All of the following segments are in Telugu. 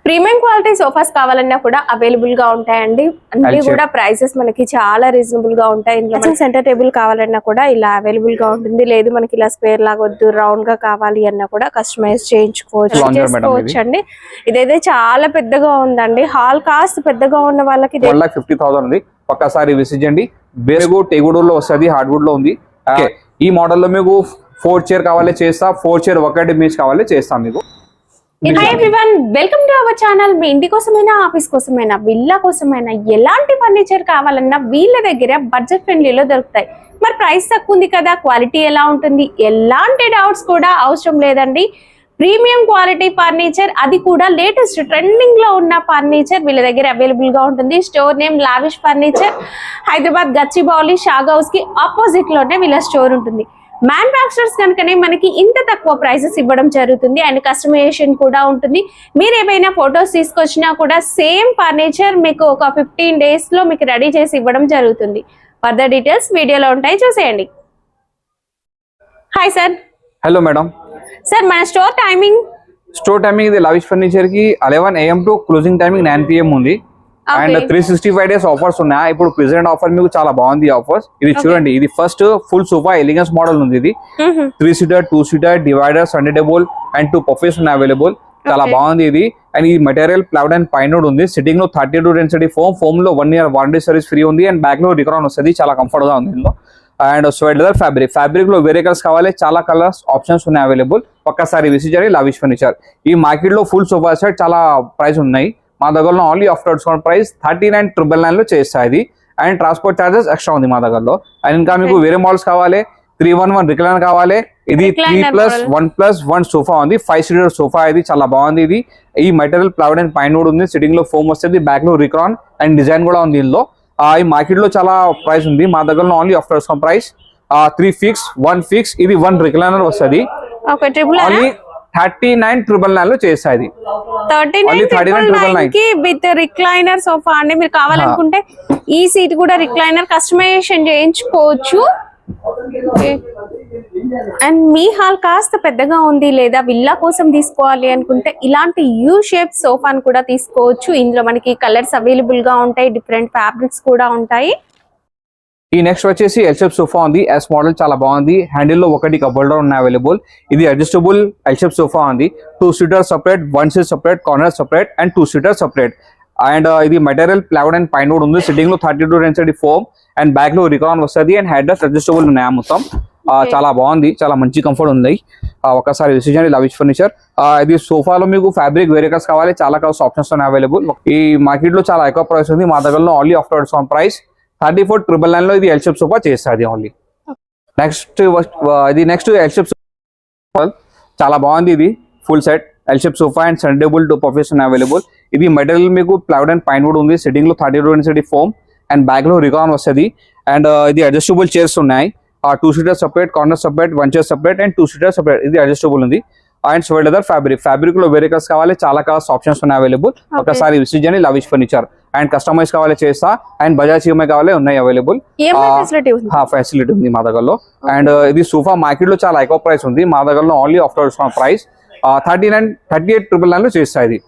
ప్రీమియం క్వాలిటీ సోఫాస్ కావాలన్నా కూడా అవైలబుల్ గా ఉంటాయండి. అన్ని కూడా ప్రైసెస్ మనకి చాలా రీజనబుల్ గా ఉంటాయి. ఇందులో సెంటర్ టేబుల్ కావాలన్నా కూడా ఇలా అవైలబుల్ గా ఉంటుంది. లేదు మనకి ఇలా స్క్వేర్ లాగా వద్దు రౌండ్ గా కావాలి అన్నా కూడా కస్టమైజ్ చేసుకోవచ్చు అండి. ఇదైతే చాలా పెద్దగా ఉందండి. హాల్ కాస్ట్ పెద్దగా ఉన్న వాళ్ళకి 1,50,000 ఉంది. ఒక్కసారి విజిట్ చేయండి. బేరుగు టెగుడులో వస్తుంది, హార్డ్వుడ్ లో ఉంది. ఈ మోడల్ లో మీకు 4 చైర్ కావాలి చేస్తా, 4 చైర్ ఒకటి మీన్స్ కావాలి చేస్తాం మీకు. Hi everyone, welcome to our channel. మీ ఇంటి కోసమైనా ఆఫీస్ కోసమైనా విల్లా కోసమైనా ఎలాంటి ఫర్నిచర్ కావాలన్నా వీళ్ళ దగ్గర బడ్జెట్ ఫ్రెండ్లీలో దొరుకుతాయి. మరి ప్రైస్ తక్కువ ఉంది కదా, క్వాలిటీ ఎలా ఉంటుంది, ఎలాంటి డౌట్స్ కూడా అవసరం లేదండి. ప్రీమియం క్వాలిటీ ఫర్నిచర్, అది కూడా లేటెస్ట్ ట్రెండింగ్ లో ఉన్న ఫర్నిచర్ వీళ్ళ దగ్గర అవైలబుల్ గా ఉంటుంది. Store name Lavish Furniture, Hyderabad Gachibowli Shah Ghouse కి ఆపోజిట్ లోనే వీళ్ళ స్టోర్ ఉంటుంది. మ్యానుఫ్యాక్చరర్స్ కనుకనే మనకి ఇంత తక్కువ ప్రైసెస్ ఇవ్వడం జరుగుతుంది అండ్ కస్టమైజేషన్ కూడా ఉంటుంది. మీరు ఏమైనా ఫొటోస్ తీసుకొచ్చినా కూడా సేమ్ ఫర్నిచర్ మీకు ఒక 15 days లో మీకు రెడీ చేసి ఇవ్వడం జరుగుతుంది. ఫర్దర్ డీటెయిల్స్ వీడియోలో ఉంటాయి, చూసేయండి. Hi sir. Hello madam. Sir మన స్టోర్ టైమింగ్ ఇది లావిష్ ఫర్నిచర్ కి 11 AM to closing timing 9 PM ఉంది. అండ్ 365 days ఆఫర్స్ ఉన్నాయి. ఇప్పుడు ప్రెసెంట్ ఆఫర్ మీకు చాలా బాగుంది ఆఫర్స్. ఇది చూడండి, ఇది first full sofa elegance model ఉంది. ఇది 3 seater 2 seater divider Sunday table and 2 పఫెస్ ఉన్నాయి అవైలబుల్. చాలా బాగుంది ఇది. అండ్ ఈ మెటీరియల్ ప్లౌడ్ అండ్ పైనోడ్ ఉంది. సిట్టింగ్ లో 32 డెన్సిటీ ఫోమ్ లో 1 year వారంటీ సర్వీస్ ఫ్రీ ఉంది. అండ్ బ్యాక్ లో రికార్డ్ వస్తుంది, చాలా కంఫర్ట్ గా ఉంది ఇందులో. అండ్ స్వెట్ లెదర్ ఫ్యాబ్రిక్ లో వేరే కలర్స్ కావాలి, చాలా కలర్స్ ఆప్షన్స్ ఉన్నాయి అవైలబుల్. ఒక్కసారి విజిట్ చేయండి లావిష్ ఫర్నిచర్. ఈ మార్కెట్ లో ఫుల్ సోఫా సెట్ చాలా ప్రైస్ ఉన్నాయి. మా దగ్గరలో ఓన్లీ ఆఫ్టర్ డిస్కౌంట్ ప్రైస్ 39,999 లో చేస్తాయి. అండ్ ట్రాన్స్పోర్ట్ చార్జెస్ ఎక్స్ట్రా ఉంది మా దగ్గరలో. అండ్ ఇంకా మీకు వేరే మోడల్స్ కావాలి, 311 రిక్లైనర్ కావాలి. ఇది 3+1+1 సోఫా ఉంది, 5 seater సోఫా. ఇది చాలా బాగుంది. ఇది ఈ మెటీరియల్ ప్లౌడ్ అండ్ పైనోడ్ ఉంది. సిట్టింగ్ లో ఫోమ్ వస్తుంది, బ్యాక్ లో రిక్రాన్ అండ్ డిజైన్ కూడా ఉంది ఇందులో. ఈ మార్కెట్ లో చాలా ప్రైస్ ఉంది. మా దగ్గరలో only after discount price 3 fix 1 fix. ఇది 1 రిక్లైనర్ వస్తుంది. 39,999 లో చేస్తాయి. 39,999 కి విత్ రిక్లైనర్ సోఫా అండి. మీరు కావాలనుకుంటే ఈ సీట్ కూడా రిక్లైనర్ కస్టమైజేషన్ చేయించుకోవచ్చు. అండ్ మీ హాల్ కాస్త పెద్దగా ఉంది, లేదా విల్లా కోసం తీసుకోవాలి అనుకుంటే ఇలాంటి యూ షేప్ సోఫాను కూడా తీసుకోవచ్చు. ఇందులో మనకి కలర్స్ అవైలబుల్ గా ఉంటాయి, డిఫరెంట్ ఫ్యాబ్రిక్స్ కూడా ఉంటాయి. ఈ నెక్స్ట్ వచ్చేసి ఎల్ షేప్ సోఫా ఉంది. ఎస్ మోడల్ చాలా బాగుంది. హ్యాండిల్ లో ఒకటి కప్ హోల్డర్ ఉన్నాయి అవైలబుల్. ఇది అడ్జస్టబుల్ ఎల్ షేప్ సోఫా ఉంది. 2 seater separate, 1 seat separate, corner separate and 2 seater separate. And ఇది మెటీరియల్ ప్లౌడ్ అండ్ పైనోడ్ ఉంది. సిట్టింగ్ లో 32 డెన్సిటీ ఫోమ్ అండ్ బ్యాక్ లో రికాన్ వస్తుంది. అండ్ హెడ్ రెస్ట్ అడ్జస్టబుల్ ఉన్నాయి మొత్తం. చాలా బాగుంది, చాలా మంచి కంఫర్ట్ ఉంది. ఒకసారి విజిట్ చేయండి లావిష్ ఫర్నిచర్. ఇది సోఫాలో మీకు ఫ్యాబ్రిక్ వేరే కలర్స్ కావాలి, చాలా కలర్స్ ఆప్షన్స్ ఉన్నాయి అవైలబుల్. ఈ మార్కెట్ లో చాలా ఎక్కువ ప్రైస్ ఉంది. మా దగ్గరలో ఓన్లీ ఆఫ్టర్ డిస్కౌంట్ ప్రైస్ 34,999 లో ఇది ఎల్ షేప్ సోఫా చేస్తుంది ఓన్లీ. నెక్స్ట్ ఎల్ షేప్ చాలా బాగుంది. ఇది full set L shape sofa and centre table 2 puffs available. ఇది మెటీరియల్ మీకు ప్లౌడ్ అండ్ పైన్వుడ్ ఉంది. సిట్టింగ్ లో 32 డెన్సిటీ ఫోమ్ అండ్ బ్యాక్ లో రికాన్ వస్తుంది. అండ్ ఇది అడ్జస్టబుల్ చైర్స్ ఉన్నాయి. 2 seater separate, corner separate, 1 chair separate and 2 seater separate. ఇది అడ్జస్టబుల్ ఉంది. అండ్ స్వెట్ లెదర్ ఫ్యాబ్రిక్ లో వేరే కలర్స్ కావాలి, చాలా కలర్స్ ఆప్షన్స్ ఉన్నాయి అవైలబుల్. ఒకసారి విజిట్ చేయండి లావిష్ ఫర్నిచర్. అండ్ కస్టమైజ్ కావాలి చేస్తా, అండ్ బజాజ్ ఈఎంఐ కావాలి ఉన్నాయి అవైలబుల్. ఫెసిలిటీ ఉంది మా దగ్గరలో. అండ్ ఇది సోఫా మార్కెట్ లో చాలా ఎక్కువ ప్రైస్ ఉంది. మా దగ్గరలో ఓన్లీ ఆఫ్టర్ డిస్కౌంట్ ప్రైస్ 38,999 లో చేస్తాయి.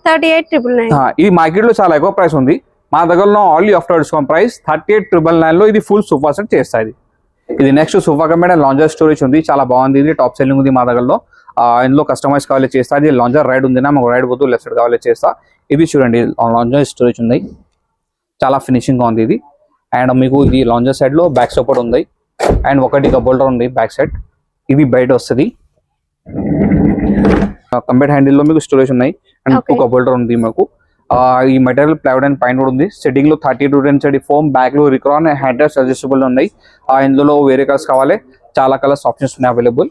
ఇది మార్కెట్ లో చాలా ఎక్కువ ప్రైస్ ఉంది. మా దగ్గరలో ఓన్లీ ఆఫ్టర్ డిస్కౌంట్ ప్రైస్ 38,999 లో ఇది ఫుల్ సోఫా సెట్ చేస్తాయి. ఇది next sofa cum and lounger storage ఉంది, చాలా బాగుంది. ఇది టాప్ సెల్లింగ్ ఉంది మా దగ్గరలో. ఇందులో కస్టమైజ్ కావాలి చేస్తా. ఇది లాంజర్ రైడ్ ఉంది, మాకు రైడ్ పోతూ లెఫ్ట్ సైడ్ కావాలి చేస్తా. ఇది చూడండి లాంజర్ స్టోరేజ్ ఉంది, చాలా ఫినిషింగ్ గా ఉంది ఇది. అండ్ మీకు ఇది లాంజర్ సైడ్ లో బ్యాక్ సపోర్ట్ ఉంది. అండ్ ఒకటి కప్ హోల్డర్ ఉంది బ్యాక్ సైడ్. ఇది బయట వస్తుంది. కంప్లీట్ హ్యాండిల్ లో మీకు స్టోరేజ్ ఉన్నాయి అండ్ 2 కప్ హోల్డర్ ఉంది మాకు. ఈ మెటీరియల్ ప్లౌడ్ అండ్ పైన్వుడ్ ఉంది. సిట్టింగ్ లో 32 డెన్సిటీ ఫోమ్, బ్యాక్ లో రిక్రాన్ అండ్ హెడ్ రెస్ట్ అడ్జస్టబుల్ ఉన్నాయి. ఇందులో వేరే కలర్స్ కావాలి, చాలా కలర్స్ ఆప్షన్స్ ఉన్నాయి అవైలబుల్.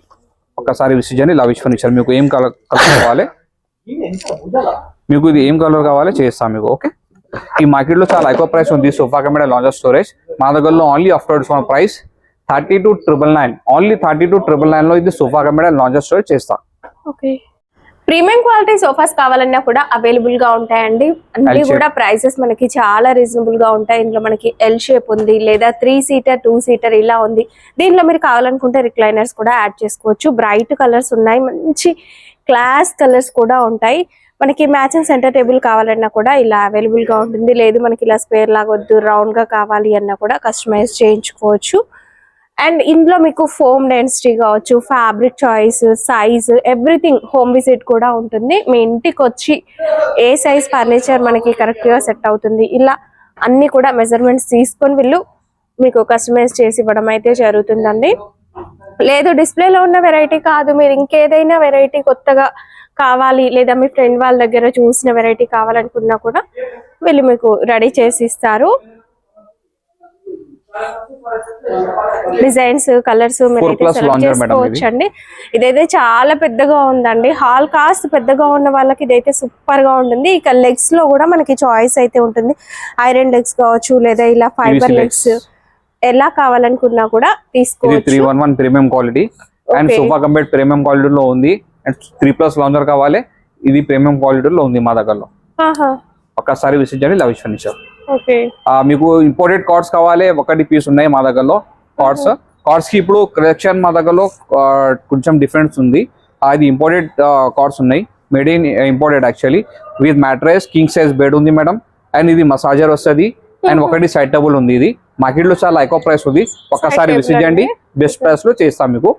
ఒకసారి విజిట్ చేయండి లావిష్ ఫర్నిచర్. మీకు ఏం కలర్ కావాలి, మీకు ఇది ఏం కలర్ కావాలి చేస్తాం మీకు. ఓకే, ఈ మార్కెట్ లో చాలా ఎక్కువ ప్రైస్ ఉంది sofa cum and lounger storage. మా దగ్గరలో only after discount price 32,999 only 32,999 లో ఇది sofa cum and lounger storage చేస్తా. ప్రీమియం క్వాలిటీ సోఫాస్ కావాలన్నా కూడా అవైలబుల్ గా ఉంటాయండి. అన్ని కూడా ప్రైసెస్ మనకి చాలా రీజనబుల్ గా ఉంటాయి. ఇందులో మనకి ఎల్ షేప్ ఉంది, లేదా 3 seater 2 seater ఇలా ఉంది. దీనిలో మీరు కావాలనుకుంటే రిక్లైనర్స్ కూడా యాడ్ చేసుకోవచ్చు. బ్రైట్ కలర్స్ ఉన్నాయి, మంచి క్లాస్ కలర్స్ కూడా ఉంటాయి. మనకి మ్యాచింగ్ సెంటర్ టేబుల్ కావాలన్నా కూడా ఇలా అవైలబుల్ గా ఉంటుంది. లేదు మనకి ఇలా స్క్వేర్ లాగా వద్దు రౌండ్ గా కావాలి అన్నా కూడా కస్టమైజ్ చేయించుకోవచ్చు. అండ్ ఇందులో మీకు ఫోమ్ డెన్సిటీ కావచ్చు, fabric choice, size, everything home visit కూడా ఉంటుంది. మీ ఇంటికి వచ్చి ఏ సైజ్ ఫర్నిచర్ మనకి కరెక్ట్ గా సెట్ అవుతుంది ఇలా అన్ని కూడా మెజర్మెంట్స్ తీసుకొని వీళ్ళు మీకు కస్టమైజ్ చేసి ఇవ్వడం అయితే జరుగుతుందండి. లేదు డిస్ప్లేలో ఉన్న వెరైటీ కాదు, మీరు ఇంకేదైనా వెరైటీ కొత్తగా కావాలి లేదా మీ ఫ్రెండ్ వాళ్ళ దగ్గర చూసిన వెరైటీ కావాలనుకున్నా కూడా వీళ్ళు మీకు రెడీ చేసి ఇస్తారు. డిజైన్స్, కలర్స్ చేసుకోవచ్చు అండి. ఇదైతే చాలా పెద్దగా ఉందండి. హాల్ కాస్ట్ పెద్దగా ఉన్న వాళ్ళకి ఇదైతే సూపర్ గా ఉంటుంది. ఇక లెగ్స్ లో కూడా మనకి చాయిస్ అయితే ఉంటుంది. ఐరన్ లెగ్స్ కావచ్చు లేదా ఇలా ఫైబర్ లెగ్స్ ఎలా కావాలనుకున్నా కూడా తీసుకోవచ్చు. 311 premium quality and sofa comfort premium క్వాలిటీలో ఉంది. అండ్ 3+ లాంజర్ కావాలి, ఇది ప్రీమియం క్వాలిటీలో ఉంది మా దగ్గరలో. ఒక్కసారి విజిట్ చేయండి లవిష్ ఫర్నిచర్. మీకు ఇంపోర్టెడ్ కార్డ్స్ కావాలి, ఒకటి పీస్ ఉన్నాయి మా దగ్గరలో. కార్డ్స్ కి ఇప్పుడు కలెక్షన్ మా దగ్గరలో కొంచెం డిఫరెన్స్ ఉంది. అది ఇంపోర్టెడ్ కార్డ్స్ ఉన్నాయి, made in imported actually. With mattress, king size bed ఉంది మేడం. అండ్ ఇది మసాజర్ వస్తుంది. అండ్ ఒకటి సైడ్ టేబుల్ ఉంది. ఇది మార్కెట్ లో చాలా ఎక్కువ ప్రైస్ ఉంది. ఒక్కసారి విజిట్ చేయండి, బెస్ట్ ప్రైస్ లో చేస్తాం మీకు.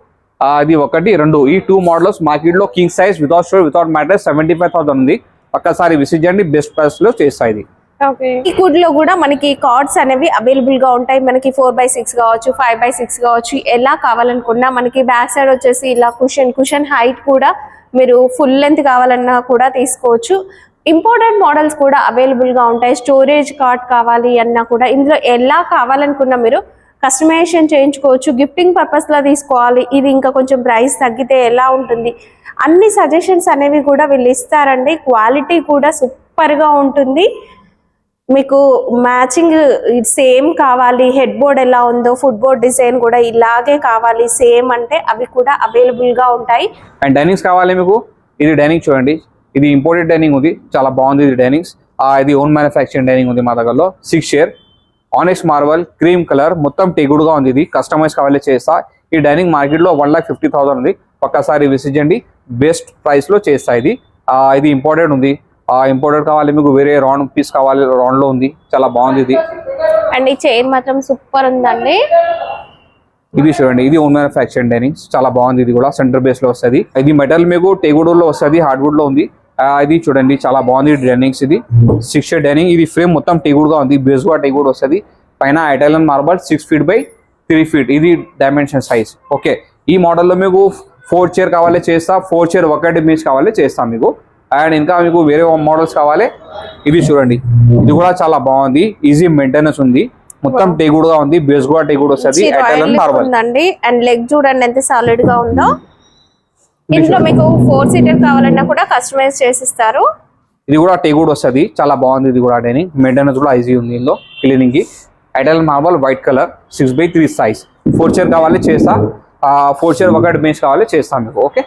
అది ఒకటి, రెండు, ఈ 2 మోడల్స్ మార్కెట్ లో king size without store without mattress 75,000 ఉంది. ఒక్కసారి విజిట్ చేయండి, బెస్ట్ ప్రైస్ లో చేస్తా. ఇది ఈ కుడ్ లో కూడా మనకి కార్డ్స్ అనేవి అవైలబుల్ గా ఉంటాయి. మనకి 4x6 కావచ్చు, 5x6 కావచ్చు, ఎలా కావాలనుకున్నా. మనకి బ్యాక్ సైడ్ వచ్చేసి ఇలా కుషన్ హైట్ కూడా మీరు ఫుల్ లెంత్ కావాలన్నా కూడా తీసుకోవచ్చు. ఇంపార్టెంట్ మోడల్స్ కూడా అవైలబుల్ గా ఉంటాయి. స్టోరేజ్ కార్డ్ కావాలి అన్నా కూడా ఇందులో ఎలా కావాలనుకున్నా మీరు కస్టమైజేషన్ చేయించుకోవచ్చు. గిఫ్టింగ్ పర్పస్ లా తీసుకోవాలి, ఇది ఇంకా కొంచెం ప్రైస్ తగ్గితే ఎలా ఉంటుంది, అన్ని సజెషన్స్ అనేవి కూడా వీళ్ళు ఇస్తారండి. క్వాలిటీ కూడా సూపర్ గా ఉంటుంది. మీకు మ్యాచింగ్ సేమ్ కావాలి, హెడ్ బోర్డ్ ఎలా ఉందో ఫుట్ బోర్డ్ డిజైన్ కూడా ఇలాగే కావాలి సేమ్ అంటే అవి కూడా అవైలబుల్ గా ఉంటాయి. అండ్ డైనింగ్స్ కావాలి మీకు. ఇది డైనింగ్ చూడండి, ఇది ఇంపోర్టెడ్ డైనింగ్ ఉంది, చాలా బాగుంది ఇది డైనింగ్స్. ఇది ఓన్ మ్యానుఫ్యాక్చరింగ్ డైనింగ్ ఉంది మా దగ్గరలో. 6 చైర్, ఆనెక్స్ మార్బల్, క్రీమ్ కలర్, మొత్తం టెగుడ్ గా ఉంది. ఇది కస్టమైజ్ కావాలి చేస్తా. ఈ డైనింగ్ మార్కెట్ లో 1,50,000 ఉంది. ఒక్కసారి విజిట్ చేయండి, బెస్ట్ ప్రైస్ లో చేస్తా. ఇది ఇంపోర్టెడ్ ఉంది. ఇంపోర్టెడ్ కావాలి మీకు, వేరే రౌండ్ పీస్ కావాలి, రౌండ్ లో ఉంది, చాలా బాగుంది ఇది. అండ్ ఈ చైర్ మాత్రం సూపర్ ఉందండి. ఇది చూడండి, ఇది ఓన్ మ్యానుఫ్యాక్చరింగ్ డైనింగ్స్, చాలా బాగుంది. ఇది కూడా సెంటర్ బేస్ లో వస్తుంది. ఇది మెటల్ మీకు టెగుడ్ లో వస్తుంది, హార్డ్వుడ్ లో ఉంది. ఇది చూడండి చాలా బాగుంది డైనింగ్స్. ఇది 6 చైర్ డైనింగ్. ఇది ఫ్రేమ్ మొత్తం టెగుడ్ గా ఉంది, బేస్ గా టెగుడ్ వస్తుంది. పైన Italian marble 6 feet by 3 feet, ఇది డైమెన్షన్ సైజ్. ఓకే, ఈ మోడల్లో మీకు 4 చైర్ కావాలి చేస్తా, 4 చైర్ ఒకటి మీన్స్ కావాలి చేస్తాం మీకు. అండ్ ఇంకా మీకు వేరే మోడల్స్ కావాలి. ఇది చూడండి, ఇది కూడా చాలా బాగుంది, ఈజీ మెయింటెనెన్స్ ఉంది, మొత్తం టెగుడ్ గా ఉంది, బేస్ కూడా టెగుడ్ వస్తుంది, ఇటాలియన్ మార్బల్. అండ్ లెగ్ చూడండి ఎంత సాలిడ్ గా ఉందో. ఇంట్లో మీకు 4 seater కావాలన్నా కూడా కస్టమైజ్ చేసిస్తారు. ఇది కూడా టెగుడ్ వస్తుంది, చాలా బాగుంది. ఇది కూడా డైనింగ్ మెయింటెనెన్స్ కూడా ఈజీ ఉంది ఇందులో క్లీనింగ్ కి. Italian marble white colour 6 by 3 size. 4 chair కావాలి చేస్తా, 4 చైర్ ఒకటి బెంచ్ కావాలి చేస్తాం మీకు. ఓకే.